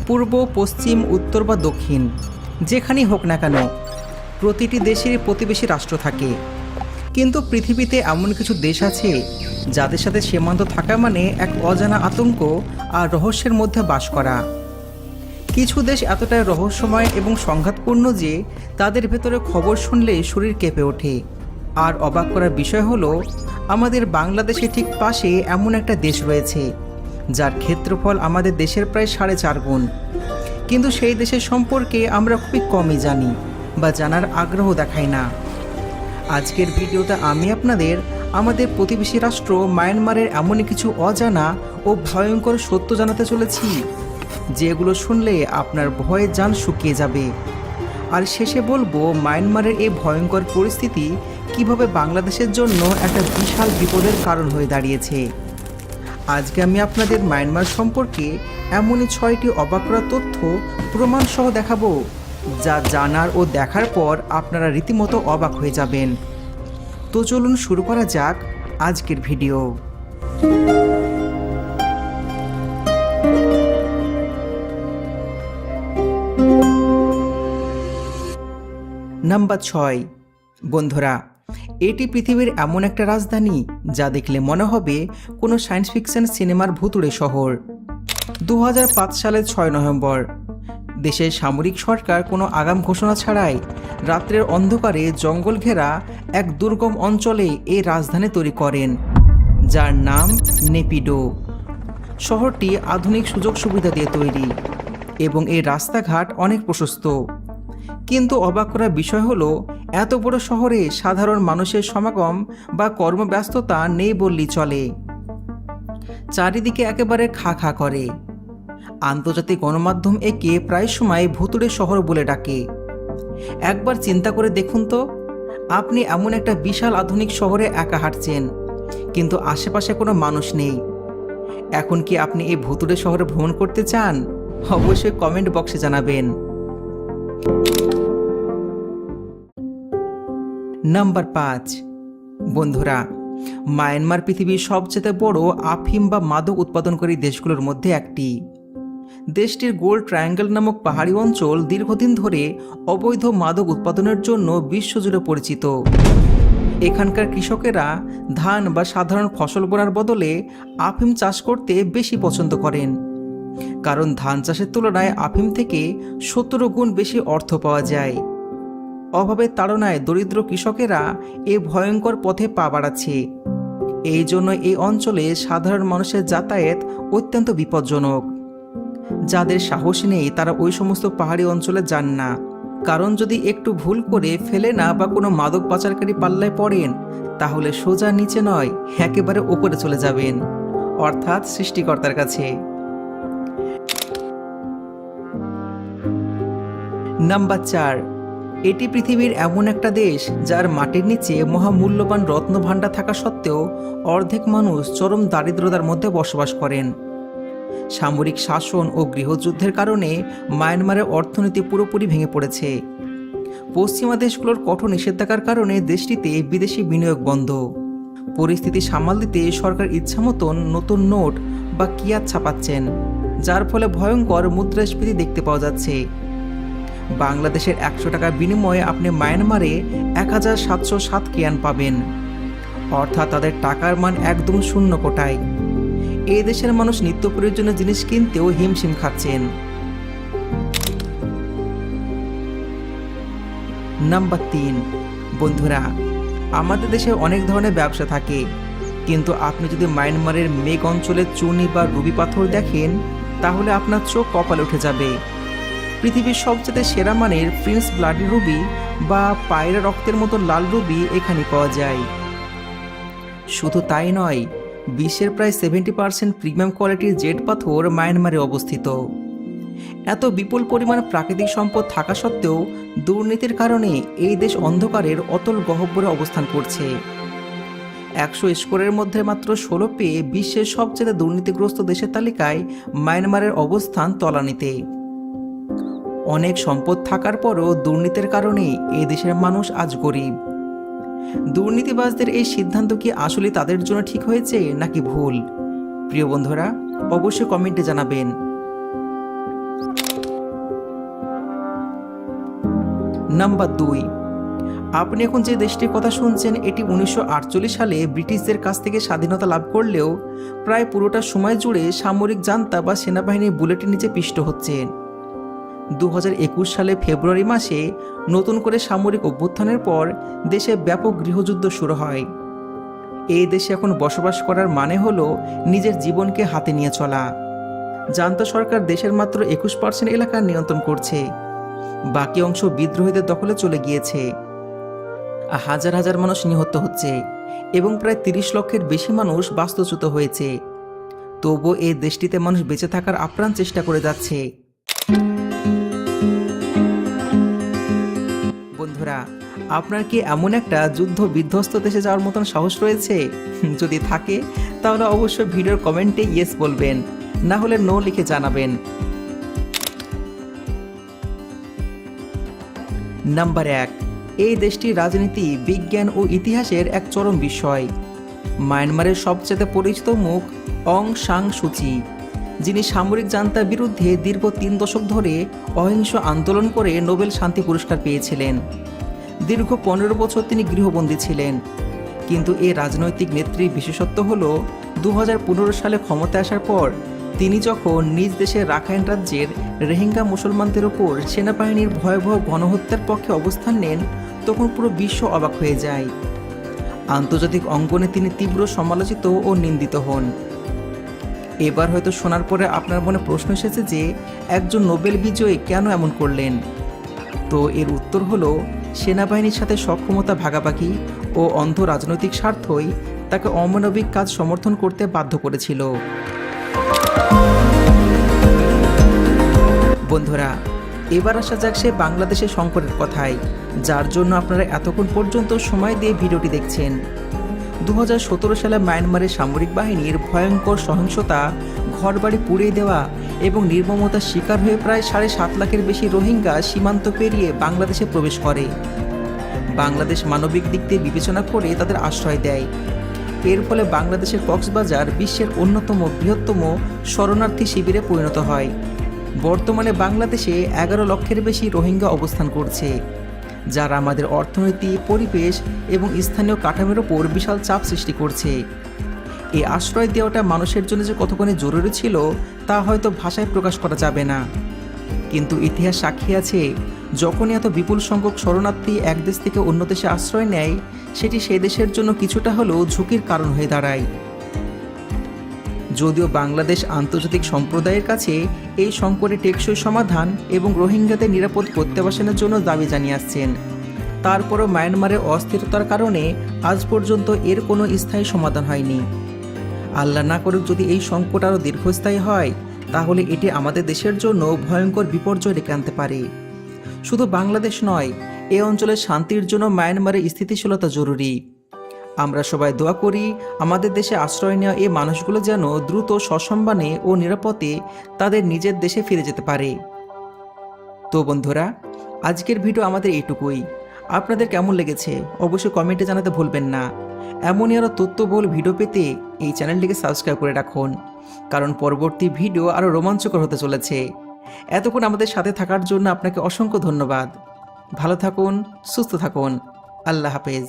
পূর্ব, পশ্চিম, উত্তর বা দক্ষিণ, যেখানেই হোক না কেন প্রতিটি দেশেরই প্রতিবেশী রাষ্ট্র থাকে। কিন্তু পৃথিবীতে এমন কিছু দেশ আছে যাদের সাথে সীমান্ত থাকা মানে এক অজানা আতঙ্ক আর রহস্যের মধ্যে বাস করা। কিছু দেশ এতটাই রহস্যময় এবং সংঘাতপূর্ণ যে তাদের ভেতরে খবর শুনলেই শরীর কেঁপে ওঠে। আর অবাক করার বিষয় হলো, আমাদের বাংলাদেশের ঠিক পাশে এমন একটা দেশ রয়েছে যার ক্ষেত্রফল আমাদের দেশের প্রায় 4.5 গুণ। কিন্তু সেই দেশের সম্পর্কে আমরা খুবই কমই জানি বা জানার আগ্রহ দেখাই না। আজকের ভিডিওতে আমি আপনাদের আমাদের প্রতিবেশী রাষ্ট্র মায়ানমারের এমনই কিছু অজানা ও ভয়ঙ্কর সত্য জানাতে চলেছি, যেগুলো শুনলে আপনার ভয়ে জান শুকিয়ে যাবে। আর শেষে বলবো মায়ানমারের এই ভয়ঙ্কর পরিস্থিতি কিভাবে বাংলাদেশের জন্য একটা বিশাল বিপদের কারণ হয়ে দাঁড়িয়েছে। আজকে আমি আপনাদের মায়ানমার সম্পর্কে এমনই 6টি অবাক করা তথ্য প্রমাণ সহ দেখাবো, যা জানার ও দেখার পর আপনারা রীতিমতো অবাক হয়ে যাবেন। তো চলুন শুরু করা যাক আজকের ভিডিও। নাম্বার 6। বন্ধুরা, এটি পৃথিবীর এমন একটা রাজধানী যা দেখলে মনে হবে কোনো সায়েন্স ফিকশন সিনেমার ভুতুড়ে শহর। 2005 সালের 6 নভেম্বর দেশের সামরিক সরকার কোনো আগাম ঘোষণা ছাড়াই রাত্রের অন্ধকারে জঙ্গল ঘেরা এক দুর্গম অঞ্চলে এই রাজধানী তৈরি করেন, যার নাম নেপিডো। শহরটি আধুনিক সুযোগ সুবিধা দিয়ে তৈরি এবং এই রাস্তাঘাট অনেক প্রশস্ত। কিন্তু অবাক করার বিষয় হলো, এত বড় শহরে সাধারণ মানুষের সমাগম বা কর্মব্যস্ততা নেই বললেই চলে। চারিদিকে একেবারে খা খা করে। আন্তর্জাতিক গণমাধ্যম একে প্রায় সময় ভুতুড়ে শহর বলে ডাকে। একবার চিন্তা করে দেখুন তো, আপনি এমন একটা বিশাল আধুনিক শহরে একা হাঁটছেন, কিন্তু আশেপাশে কোনো মানুষ নেই। এখন কি আপনি এই ভুতুড়ে শহরে ভ্রমণ করতে চান? অবশ্যই কমেন্ট বক্সে জানাবেন। নাম্বার 5। বন্ধুরা, মায়ানমার পৃথিবীর সবচেয়ে বড় আফিম বা মাদক উৎপাদনকারী দেশগুলোর মধ্যে একটি। দেশটির গোল ট্রায়াঙ্গেল নামক পাহাড়ি অঞ্চল দীর্ঘদিন ধরে অবৈধ মাদক উৎপাদনের জন্য বিশ্বজুড়ে পরিচিত। এখানকার কৃষকেরা ধান বা সাধারণ ফসল বোনার বদলে আফিম চাষ করতে বেশি পছন্দ করেন, কারণ ধান চাষের তুলনায় আফিম থেকে 17 গুণ বেশি অর্থ পাওয়া যায়। অভাবের তাড়নায় দরিদ্র কৃষকেরা এই ভয়ঙ্কর পথে পা বাড়াচ্ছে। এই জন্য এই অঞ্চলে সাধারণ মানুষের যাতায়াত অত্যন্ত বিপজ্জনক। যাদের সাহস নেই তারা ওই সমস্ত পাহাড়ি অঞ্চলে যান না, কারণ যদি একটু ভুল করে ফেলে না বা কোনো মাদক পাচারকারী পাল্লায় পড়েন, তাহলে সোজা নিচে নয় একেবারে ওপরে চলে যাবেন, অর্থাৎ সৃষ্টিকর্তার কাছে। নাম্বার 4। এটি পৃথিবীর এমন একটা দেশ যার মাটির নিচে মহামূল্যবান রত্নভাণ্ডার থাকা সত্ত্বেও অর্ধেক মানুষ চরম দারিদ্রতার মধ্যে বসবাস করেন। সামরিক শাসন ও গৃহযুদ্ধের কারণে মায়ানমারের অর্থনীতি পুরোপুরি ভেঙে পড়েছে। পশ্চিমা দেশগুলোর কঠোর নিষেধাজ্ঞার কারণে দেশটিতে বিদেশি বিনিয়োগ বন্ধ। পরিস্থিতি সামাল দিতে সরকার ইচ্ছামতন নতুন নোট বা কিয়াত ছাপাচ্ছেন, যার ফলে ভয়ঙ্কর মুদ্রাস্ফীতি দেখতে পাওয়া যাচ্ছে। বাংলাদেশের 100 টাকার বিনিময়ে আপনি মায়ানমারে 1707 কিয়ান পাবেন, অর্থাৎ তাদের টাকার মান একদম শূন্য কোটায়। এই দেশের মানুষ নিত্য প্রয়োজনীয় জিনিস কিনতেও হিমশিম খাচ্ছেন। নাম্বার 3। বন্ধুরা, আমাদের দেশে অনেক ধরনের ব্যবসা থাকে, কিন্তু আপনি যদি মায়ানমারের মেঘ অঞ্চলের চুনি বা রুবি পাথর দেখেন, তাহলে আপনার চোখ কপালে উঠে যাবে। পৃথিবীর সবচেয়ে সেরা মানের প্রিন্স ব্লাডি রুবি বা পায়রা রক্তের মতো লাল রুবি এখানে পাওয়া যায়। শুধু তাই নয়, বিশ্বের প্রায় 70% প্রিমিয়াম কোয়ালিটির জেড পাথর মায়ানমারে অবস্থিত। এত বিপুল পরিমাণ প্রাকৃতিক সম্পদ থাকা সত্ত্বেও দুর্নীতির কারণে এই দেশ অন্ধকারের অতল গহ্বরে অবস্থান করছে। 100 স্কোরের মধ্যে মাত্র 16 পেয়ে বিশ্বের সবচেয়ে দুর্নীতিগ্রস্ত দেশের তালিকায় মায়ানমারের অবস্থান তলানিতে। অনেক সম্পদ থাকার পরও দুর্নীতির কারণে এই দেশের মানুষ আজ গরিব। দুর্নীতিবাজদের এই সিদ্ধান্ত কি আসলে তাদের জন্য ঠিক হয়েছে নাকি ভুল? প্রিয় বন্ধুরা, অবশ্যই কমেন্টে জানাবেন। নাম্বার 2, আপনি এখন যে দেশটির কথা শুনছেন এটি 1948 সালে ব্রিটিশদের কাছ থেকে স্বাধীনতা লাভ করলেও প্রায় পুরোটা সময় জুড়ে সামরিক জান্তা বা সেনাবাহিনীর বুলেটের নিচে পিষ্ট হচ্ছে। 2021 সালে ফেব্রুয়ারি মাসে নতুন করে সামরিক অভ্যুত্থানের পর দেশে ব্যাপক গৃহযুদ্ধ শুরু হয়। এই দেশে এখন বসবাস করার মানে হলো নিজের জীবনকে হাতে নিয়ে চলা। জান্তা সরকার দেশের মাত্র 21% এলাকা নিয়ন্ত্রণ করছে, বাকি অংশ বিদ্রোহীদের দখলে চলে গিয়েছে। হাজার হাজার মানুষ নিহত হচ্ছে এবং প্রায় 30 লক্ষের বেশি মানুষ বাস্তুচ্যুত হয়েছে। তবুও এই দেশটিতে মানুষ বেঁচে থাকার আপ্রাণ চেষ্টা করে যাচ্ছে। বন্ধুরা, আপনার কি এমন একটা যুদ্ধ বিধ্বস্ত দেশে যাওয়ার মতন সাহস রয়েছে? যদি থাকে তাহলে অবশ্যই ভিডিওর কমেন্টে ইয়েস বলবেন, না হলে নো লিখে জানাবেন। নাম্বার 1, এই দেশটির রাজনীতি, বিজ্ঞান ও ইতিহাসের এক চরম বিষয়। মায়ানমারের সবচেয়ে পরিচিত মুখ অং সান সুচি, যিনি সামরিক জান্তার বিরুদ্ধে দীর্ঘ 3 দশক ধরে অহিংস আন্দোলন করে নোবেল শান্তি পুরস্কার পেয়েছিলেন। দীর্ঘ 15 বছর তিনি গৃহবন্দী ছিলেন। কিন্তু এই রাজনৈতিক নেত্রীর বিশেষত্ব হল 2015 সালে ক্ষমতায় আসার পর তিনি যখন নিজ দেশের রাখাইন রাজ্যের রোহিঙ্গা মুসলমানদের ওপর সেনাবাহিনীর ভয়াবহ গণহত্যার পক্ষে অবস্থান নেন, তখন পুরো বিশ্ব অবাক হয়ে যায়। আন্তর্জাতিক অঙ্গনে তিনি তীব্র সমালোচিত ও নিন্দিত হন। এবার হয়তো শোনার পরে আপনার মনে প্রশ্ন এসেছে যে একজন নোবেল বিজয়ী কেন এমন করলেন। তো এর উত্তর হলো, সেনাবাহিনীর সাথে সক্ষমতা ভাগাভাগি ও অন্ধ রাজনৈতিক স্বার্থই তাকে অমানবিক কাজ সমর্থন করতে বাধ্য করেছিল। বন্ধুরা, এবার আসা যাক সে বাংলাদেশের সংকটের কথায়, যার জন্য আপনারা এতক্ষণ পর্যন্ত সময় দিয়ে ভিডিওটি দেখছেন। 2017 সালে মায়ানমারের সামরিক বাহিনীর ভয়ঙ্কর সহিংসতা, ঘরবাড়ি পুড়িয়ে দেওয়া এবং নির্মমতার শিকার হয়ে প্রায় 7.5 লাখের বেশি রোহিঙ্গা সীমান্ত পেরিয়ে বাংলাদেশে প্রবেশ করে। বাংলাদেশ মানবিক দিক দিয়ে বিবেচনা করে তাদের আশ্রয় দেয়। এর ফলে বাংলাদেশের কক্সবাজার বিশ্বের অন্যতম বৃহত্তম শরণার্থী শিবিরে পরিণত হয়। বর্তমানে বাংলাদেশে 11 লক্ষের বেশি রোহিঙ্গা অবস্থান করছে, যারা আমাদের অর্থনীতি, পরিবেশ এবং স্থানীয় কাঠামোর ওপর বিশাল চাপ সৃষ্টি করছে। এই আশ্রয় দেওয়াটা মানুষের জন্য যে কতখানি জরুরি ছিল তা হয়তো ভাষায় প্রকাশ করা যাবে না। কিন্তু ইতিহাস সাক্ষী আছে, যখনই এত বিপুল সংখ্যক শরণার্থী এক দেশ থেকে অন্য দেশে আশ্রয় নেয়, সেটি সেই দেশের জন্য কিছুটা হলেও ঝুঁকির কারণ হয়ে দাঁড়ায়। যদিও বাংলাদেশ আন্তর্জাতিক সম্প্রদায়ের কাছে এই সংকটের টেকসই সমাধান এবং রোহিঙ্গাদের নিরাপদ প্রত্যাবাসনের জন্য দাবি জানিয়ে আসছেন, তারপরও মায়ানমারের অস্থিরতার কারণে আজ পর্যন্ত এর কোনো স্থায়ী সমাধান হয়নি। আল্লাহ না করুক যদি এই সংকট আরও দীর্ঘস্থায়ী হয়, তাহলে এটি আমাদের দেশের জন্য ভয়ঙ্কর বিপর্যয় ডেকে আনতে পারে। শুধু বাংলাদেশ নয়, এই অঞ্চলের শান্তির জন্য মায়ানমারের স্থিতিশীলতা জরুরি। আমরা সবাই দোয়া করি আমাদের দেশে আশ্রয় নেওয়া এই মানুষগুলো যেন দ্রুত সসম্মানে ও নিরাপদে তাদের নিজের দেশে ফিরে যেতে পারে। তো বন্ধুরা, আজকের ভিডিও আমাদের এইটুকুই। আপনাদের কেমন লেগেছে অবশ্যই কমেন্টে জানাতে ভুলবেন না। এমনই আরও তথ্যবহুল ভিডিও পেতে এই চ্যানেলটিকে সাবস্ক্রাইব করে রাখুন, কারণ পরবর্তী ভিডিও আরও রোমাঞ্চকর হতে চলেছে। এতক্ষণ আমাদের সাথে থাকার জন্য আপনাকে অসংখ্য ধন্যবাদ। ভালো থাকুন, সুস্থ থাকুন। আল্লাহ হাফেজ।